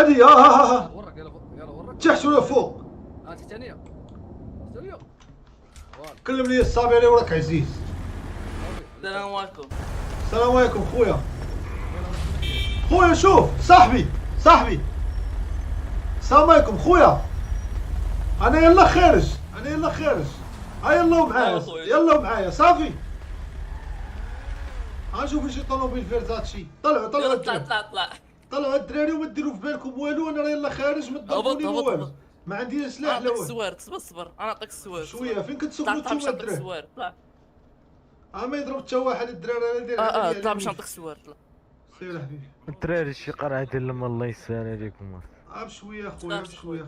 هادي ورك يلا ورك تحت ولا فوق؟ تحتانية تحتانية. كلمني الصابري وراك عزيز. السلام عليكم. السلام عليكم خويا. خويا شوف صاحبي السلام عليكم خويا. انا يلا خارج ها يلا معايا صافي. غنشوف شي طوموبيل فيرزاتشي. طلعوا طلعوا الدراري وما ديروا في بالكم والو. انا راه يلا خارج ما تضربوني والو. ما عندي لا سلاح لا والو. السوار صبر انا نعطيك السوار شويه فين كتسوقوا نتوما الدراري؟ السوار طلع. ما يضرب حتى واحد الدراري. انا داير طلع باش نعطيك السوار. طلع سير حبيبي. الدراري شي قرعه ديال لما الله يسهل عليكم. بشويه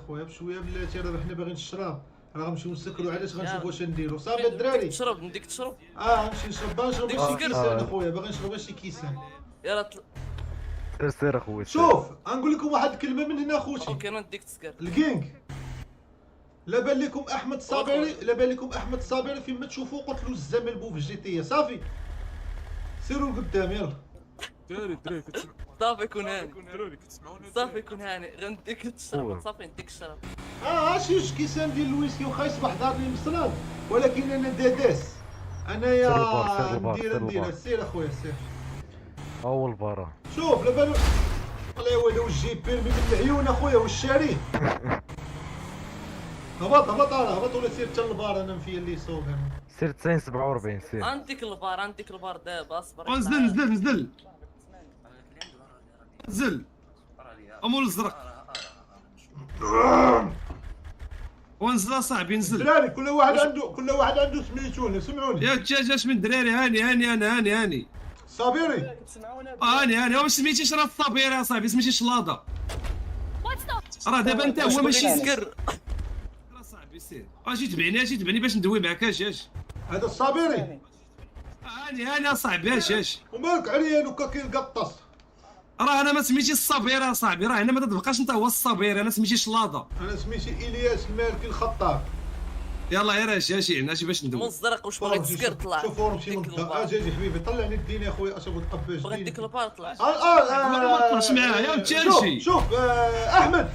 بشويه بلاتي. راه حنا باغيين الشراب. راه غنمشيو نسكروا. علاش غنشوفوا واش نديروا. صافي الدراري نديك تشرب. نمشي نشرب. باغي نشرب شي كيسان اخويا. باغي نشرب شي كيسان. يلا سير اخويا. شوف غنقول لكم واحد الكلمه من هنا اخوتي. اوكي انا نديك تسكر. الكينغ لا بان لكم احمد الصابري فيما تشوفوا قتلوا الزمن بو في جي تي. صافي سيروا لقدام يلا. دراري كتسمعوا. صافي كون هاني. دراري كتسمعوني. صافي كون هاني غنديك تشرب. صافي نديك الشراب. شي جوج كيسان ديال الويسكي واخا يصبح دارني المصران ولكن انا داداس. انايا ندير. سير اخويا سير. اول برا. شوف لابالو الله يوليو الجيب بيرمي من العيون اخويا والشاري. هبط ولا سير حتى للبار. انا مفيا اللي يصوب انا. سير 947 سير. عندك البار دابا اصبر. نزل امول الزرق. ونزل صاحبي نزل. دراري كل واحد عنده سميتو. سمعوني يا تجاجاش من دراري. هاني صابري. هاني هو ما سميتيش راه الصابير يا صاحبي. سميتي شلاضه. راه دابا انت هو ماشي سكر. راه صاحبي سير. اجي تبعني باش ندوي معاك. اجي هذا الصابري. هاني اصاحبي. اجي ومالك عليا لو كاين قطاس. راه انا ما سميتيش الصابير يا صاحبي. راه هنا ما تبقاش انت هو الصابير. انا سميتي شلاضه. انا سميتي الياس المالكي الخطاب. يلا يا اجي باش ندوي. مزرق واش باغي تسكر. طلع شوف ورمشي منطقه. اجي حبيبي طلعني الدين يا خويا. اش بغيت تقباش بغيت نديك البار. طلع ما تطلعش معايا وتمشي. شوف احمد.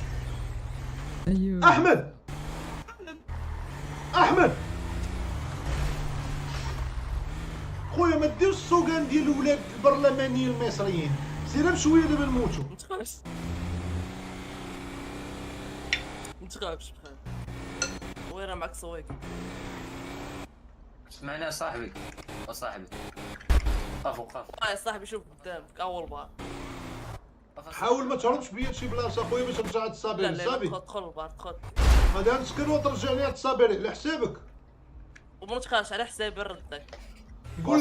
احمد خويا ما ديرش السوقان ديال الولاد البرلمانيين المصريين. سير بشويه دابا نموتوا. متخافش وين معك صويك. سمعنا صاحبي وصاحبي. خاف يا صاحبي شوف قدامك اول بار. حاول ما تهربش بيا لشي بلاصه اخويا باش ترجع عند الصابري. صافي دخل البار دخل. غادي نسكر وترجعني عند الصابري على حسابك. وما تخافش على حسابي نردك. قول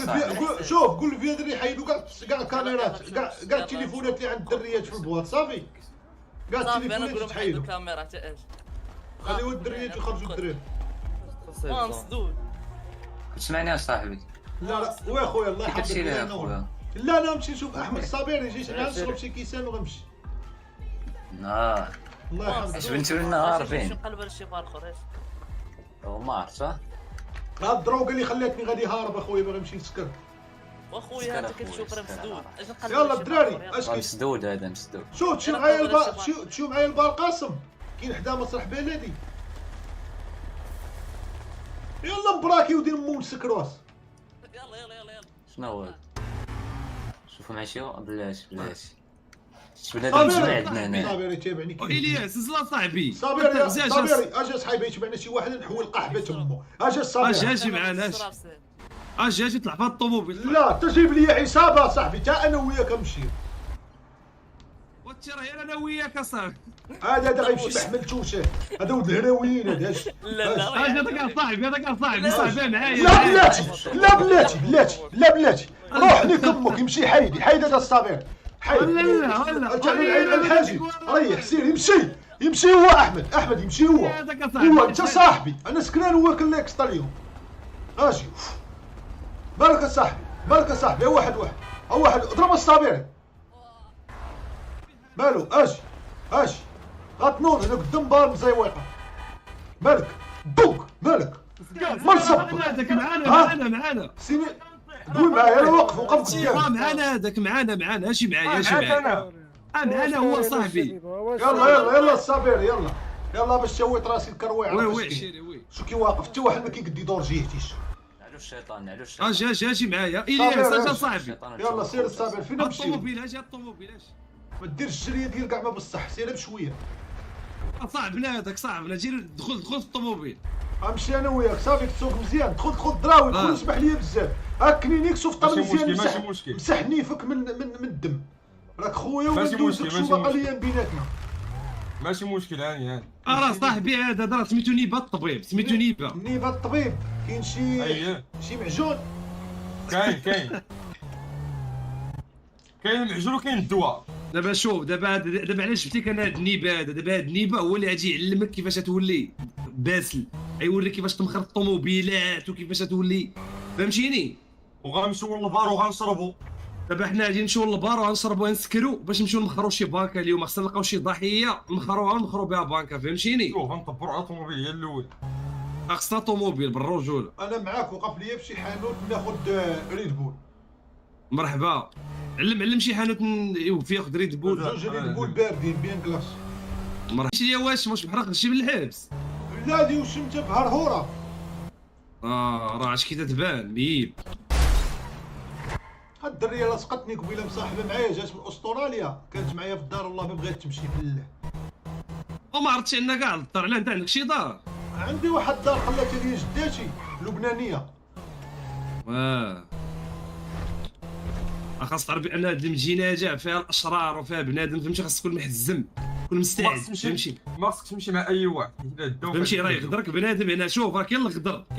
لفيادري يحيدوا كاع الكاميرات كاع التليفونات اللي عند الدريات في البواط. صافي كاع التليفونات تحيدوا. الكاميرا حتى اجي. خليو الدريات يخرجوا الدراري. مسدود. تسمعني يا صاحبي. لا ويا خويا الله يحفظك. كتمشي ليه خويا؟ لا نمشي نشوف احمد الصابري. جيت نشرب شي كيسان ونمشي. الله يحفظك. بنتو لنا هاربين. نقلب على شي بار اخر. ما عرفت. هاد الدروغه اللي خلاتني غادي هارب اخويا باغي نمشي نسكر. واخويا انت كتشوف راه مسدود. يلا الدراري اش مسدود. هذا مسدود. شوف تمشيو معايا البار قاسم كاين حدا مسرح بلدي. يلا مبراكي ودير مو نسكروس. يلا شنو هو؟ شوفوا نعشيو. بلاش بنادم جمع عندنا هنا. صابري تابعني. الياس نزل صاحبي. صابري اجي صاحبي يتبعنا شي واحد نحول قحبه تمو. اجي الصابري. اجي معنا. اجي طلع فهاد الطوموبيل. لا تجيب لي عصابه صاحبي. تا انا وياك نمشي. راه انا وياك اصاحبي. هذا غيمشي محمل توشه. هذا ولد الهراويين هذا. لا هذاك صاحبي صاحبي معايا. لا بلاتي روح لك امك. يمشي حيد هذا الصابر. حيد لا الحاجي ريح سير. يمشي هو احمد يمشي هو انت صاحبي. انا سكران هو كلاكس طال اليوم. اجي بارك صاحبي. واحد اضرب الصابر. مالو اجي غتنوض هنا قدام بار مزيوقه. مالك مرصب. هذاك معانا سيني دوي معايا. انا وقف قدام. معانا هذاك معانا. اجي معايا. معنا هو صاحبي. يلا الصابر يلا باش تشويت راسي الكرويع. وي عشيري وي. شو كي واقف حتى واحد ما كيقدي دور جهتيش. نعلو الشيطان اجي معايا الياس اجا صاحبي. يلا سير الصابر فين نمشيو؟ الطوموبيل اجي ما ديرش الجريه ديال كاع ما بصح، سير بشويه. صاحبنا هذاك صاحبنا جير دخل في الطوموبيل. غنمشي انا وياك صافي تسوق مزيان. دخل الدراوي دخل اسمح لي بزاف. هاك كنينيك شوف طال مزيان مسح نيفك من الدم. راك خويا وندوزك شو باقا ليا بيناتنا. ماشي مشكل هاني راه صاحبي هذا راه سميتو نيبا الطبيب سميتو نيبا الطبيب. كاين شي معجون. كاين المعجون وكاين الدواء. دابا شوف دابا علاش جبتيك انا هاد النيبا هذا. دابا هاد النيبا هو اللي غادي يعلمك كيفاش تولي باسل، غيوريك كيفاش تمخر الطوموبيلات وكيفاش تولي فهمتيني. وغنمشيو للبار وغنشربو. دابا حنا غادي نمشيو للبار وغنشربو ونسكرو باش نمشيو نمخرو شي بانكا اليوم. خصنا نلقاو شي ضحيه نمخروها ونمخرو بها بانكا فهمتيني. شوف غنطبروا على الطوموبيل هي الاول. خصنا طوموبيل بالرجوله. انا معاك وقف ليا بشي حانوت ناخذ ريد بول. مرحبا. علم شي حانوت ياخذ ريد بول. جوج ريد بول باردين بيان كلاس. مرحبا ليا واش واش محرق شي من الحبس. لا دي وشمتها بهرهوره. راه اش كي تتبان ميب. هاد الدريه لصقتني قبيله مصاحبه معايا جات من استراليا كانت معايا في الدار والله ما بغات تمشي بالله. وما عرفتش عندنا كاع الدار. لا انت عندك شي دار؟ عندي واحد الدار خلاتها لي جداتي لبنانيه. خاص تعرف بان هاد المدينه جا فيها الاشرار وفيها بنادم فهمتي. خاص تكون محزم تكون مستعد فهمتي. ما خصك تمشي مع اي واحد فهمتي. راه يغدرك بنادم هنا. شوف راه كاين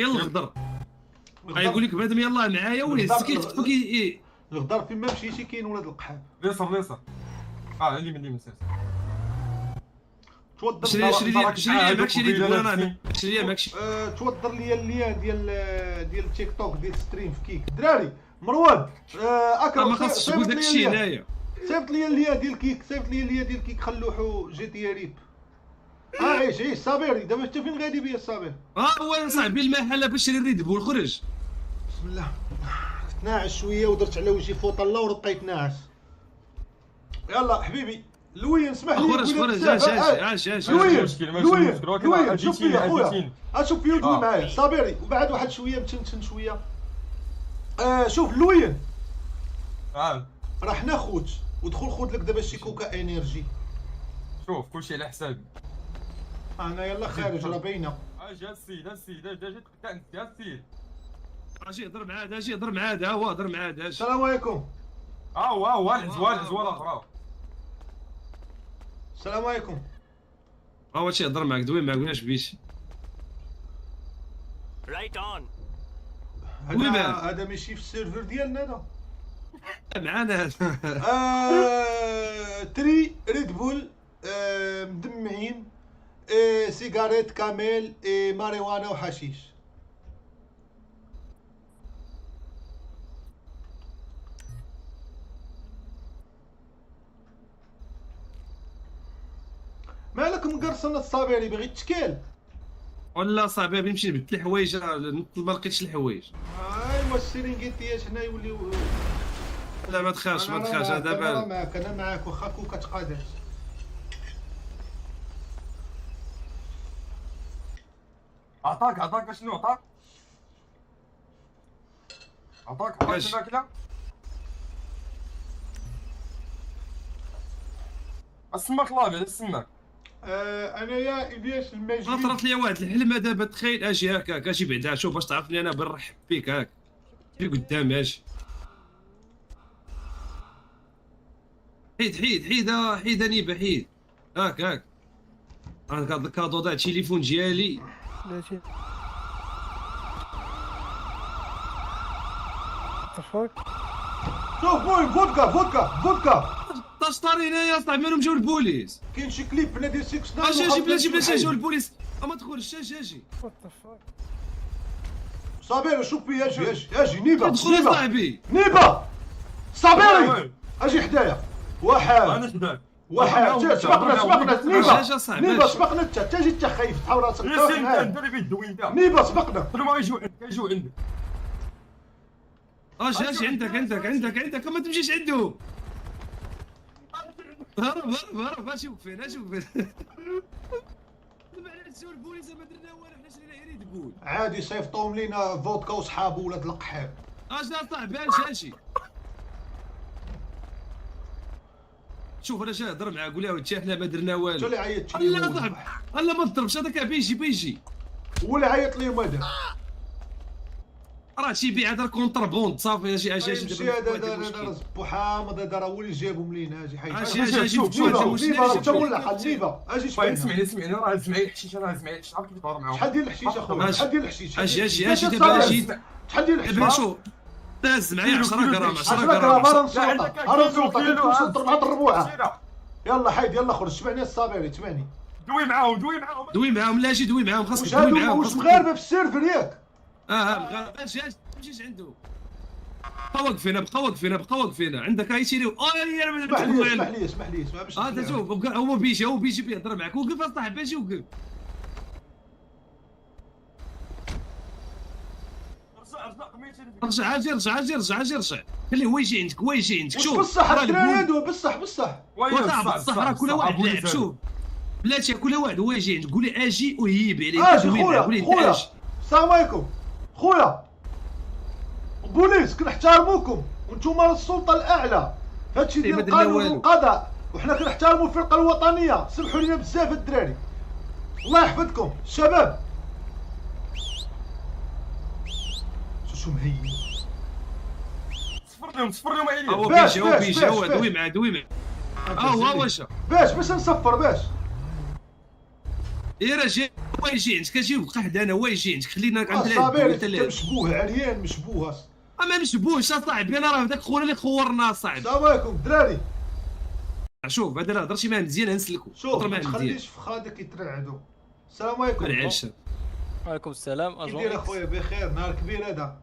الغدر غايقول لك بنادم يلاه معايا ويهزك يخطفك. الغدار فين ما مشيتي كاين ولاد القحاب. ليصر اللي من سير. توضر شري ماكشي توضر لي اللين ديال التيك توك ديال ستريم في كيك. دراري مروان اكرم ما خاصش تقول داك الشيء هنايا. صيفط لي اللين ديال كيك خلوحو جي تي ريب. عيش صابري. دابا انت فين غادي بيا الصابر؟ هو صاحبي المحله باش نشري الريد بول خرج. بسم الله. تناعس شويه ودرت على وجهي فوطه الله ورقيت ناعس. يلا حبيبي لوين اسمح لي. خرج اجي لوين شوف فيا خويا. شوف فيا ودوي معايا صابري. وبعد واحد شويه متنتن شويه. شوف لوين راه حنا خوت ودخل خذ لك دابا شي كوكا انرجي. شوف كلشي على حسابي انا. يلا خارج راه باينه. اجي السيد جيت قطعت يا السيد. اجي هضر مع هذا هو هضر مع هذا. السلام عليكم. هو العزوه الاخرى. السلام عليكم. شي هضر معاك دوي معاك واش بيش. رايت اون. هذا ماشي في السيرفر ديالنا هذا. معانا تري ريد بول مدمعين سيجاريت كامل ماريوانا وحشيش. مالك مقرصن الصابري باغي تشكال ولا صاحبي نمشي نبدل الحوايج. ما لقيتش الحوايج. ايوا السيرينغيتيات هنا يوليو. لا ما تخافش انا دابا انا معاك واخا كوكا تقاداش. عطاك شنو عطاك الماكله. السماك لابع السماك. انايا الياس الماجد. طرات لي واحد الحلمه دابا. تخيل اجي هكاك اجي بعدا شوف باش تعرفني انا بنرحب بيك هاك اجي قدامي. اجي حيد نيبه حيد هاك هذا الكادو تاع التليفون ديالي. شوف بوي فودكا طاشطاري هنايا صاحبي مالهم جاو البوليس. كاين شي كليب هنا ديال 6 اجي بلاتي جاو البوليس. ما تخرجش اجي صابر شوف فيا. اجي نيبا دخل صاحبي. نيبا صابري اجي حدايا. انا حداك سبقنا نيبا سبقنا انت جيت انت خايف تحاول راسك. انت اللي بيدوي انت. نيبا سبقنا. قالوا ما يجيو عندك. اجي عندك ما تمشيش عندهم. هرب اشوف فين دابا على تسول البوليس ما درنا والو، حنا شرينا غير تقول عادي صيفطوهم لينا فودكا وصحابو ولاد القحاب. اش صاحبي هاشي. شوف انا جاي نهضر معاه، قول له ودي حنا ما درنا انت والو. اللي عيطت لا ليهم. صاحبي لا ما تضربش، هذاك بيجي هو اللي عيط ليهم هذا. راه تيبيع هذا كونتربوند صافي. اجي يمشي هذا زبو حامض، هذا راه هو اللي جابهم لينا. اجي حيد اجي نيفا انت مولع نيفا. اجي باغي شويه. سمعني راه سمعي الحشيش، انا سمعي الحشيش، عارف كيف تهضر معاهم. شحال ديال الحشيش اخويا؟ شحال ديال الحشيش؟ اجي دابا اجي شحال ديال ابن الحشيش؟ شوف داز معايا 10 غرام 10 10 غرام. غرام. هرم سلطه هاد الربوعه. يلا حيد يلا خرج. سمعني الصابري تسمعني. دوي معاهم لا اجي دوي معاهم، خاصك واش دوي هادو معاهم. واش مغاربه في السيرفر ياك؟ مغاربه. اجي تمشيش عنده. بقى واقفين عندك هاي سيري. اسمح لي باش هذا شوف هو بيجي بيهضر معك. وقف اصاحبي اجي وقف. رجع خليه هو يجي عندك واش شوف بصح الدراري هادو بصح بصح راه كل واحد لاعب. شوف بلاتي كل واحد هو يجي عندك، قول لي اجي ويهيب عليك. اجي خويا السلام عليكم خويا. بوليس كنحترموكم وانتم السلطه الاعلى فهادشي ديال القانون والقضاء، وحنا كنحترموا الفرقه الوطنيه. سمحوا لنا بزاف الدراري، الله يحفظكم الشباب. شو مهيئ صفر لهم عينيهم. هو بيجي هو دوي معاه. هو واش باش نصفر باش يا رجال هو يجي عندك. اجي وبقى حدانا هو يجي عندك. خلينا عند صابر انت مشبوه عريان مشبوه. ما مشبوهش اصاحبي، انا راه داك خونا اللي خورنا اصاحبي. السلام عليكم الدراري. شوف هذا لا هضر شي مع مزيان نسلكو. شوف ما تخليش فخادك يترعدوا. السلام عليكم. وعليكم السلام. كي داير اخويا؟ بخير. نهار كبير هذا.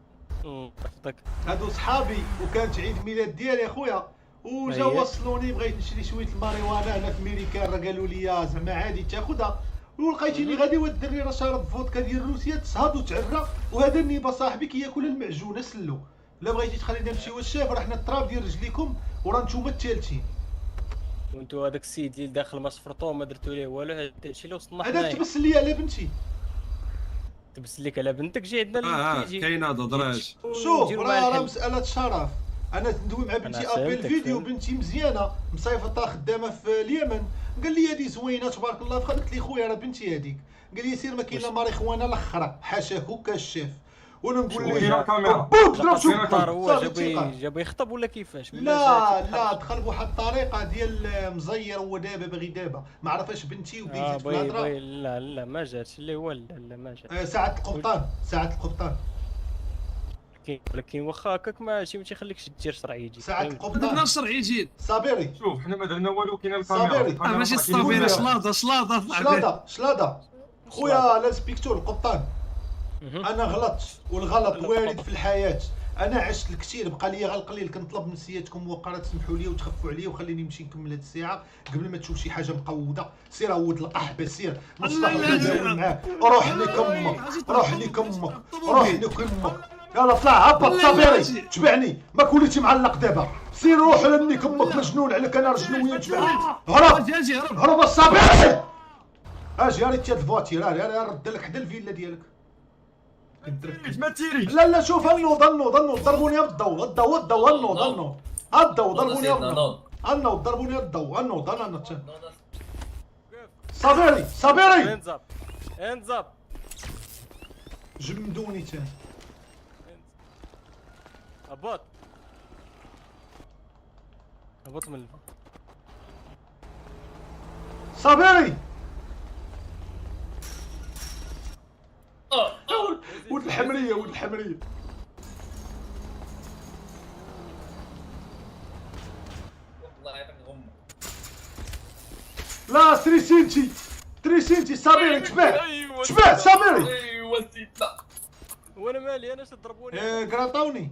يحفظك. هادو صحابي وكانت عيد ميلاد ديالي اخويا، وجا وصلوني بغيت نشري شويه الماريوانا هنا في ميريكان. راه قالوا لي زعما عادي تاخذها، ولقيتيني غادي والدري راه شارب فودكا ديال روسيا تصهد وتعرى، وهذا النيبه صاحبي كياكل المعجونه سلو. لا بغيتي تخلينا نمشيو الشاف راه حنا التراب ديال رجليكم وراه نتوما الثالثين. وانتو هذاك السيد اللي داخل ما صفرتوه ما درتو ليه والو، هذا الشيء اللي وصلنا هذا تبس لي على بنتي. تبس لك على بنتك. جي عندنا كاين هذا هضراش. شوف راه مساله شرف. انا ندوي مع بنتي ابل فيديو. بنتي مزيانه مصيفطه خدامه في اليمن. قال لي هذه زوينه تبارك الله. قلت لي خويا راه بنتي هذيك. قال لي سير ما كاين لا ماريخوانا الاخرى حاشاكو كالشاف. وانا نقول ليه بوك ضرب شوف هو جاب يخطب ولا كيفاش؟ لا دخل بواحد الطريقه ديال مزير. هو دابا باغي دابا ما عرفاش بنتي وبديت في الهضره. لا ما جاتش اللي هو لا ما جاتش. ساعه القبطان ولكن واخا هكاك ماشي ما تيخليكش دير شرعي يجي. ساعه القبطان درنا الشرعي يجي. صابري شوف حنا ما درنا والو. كاين الكاميرا ماشي الصابيره. شلاضه خويا الانسبيكتور القبطان. انا غلطت والغلط وارد في الحياه. انا عشت الكثير بقى لي غير القليل. كنطلب من سيادتكم وقرا تسمحوا لي وتخفوا عليا وخليني نمشي نكمل هذه الساعه قبل ما تشوف شي حاجه مقوده. سير عود القحبه سير مصلح نداول معاه. روح لك امك. يلا طلع هبط صابري تبعني. ما كوليتي معلق دابا. سير روح لنيك امك مجنون عليك. انا رجلويه تبعني. هرب الصابري. اجي ريت هاد الفواتير. رد لك حدا الفيلا ديالك. ما تيريش. لا شوف النوض ضربوني بالضوء. الضوء ضربوني بالضوء. ضربوني بالضوء. النوض انا صابري انزب جمدوني تاني. هبط من صابري. ولد الحمريه لا تريسينتي صابري تبع صابري. وانا مالي انا ضربوني. قراطوني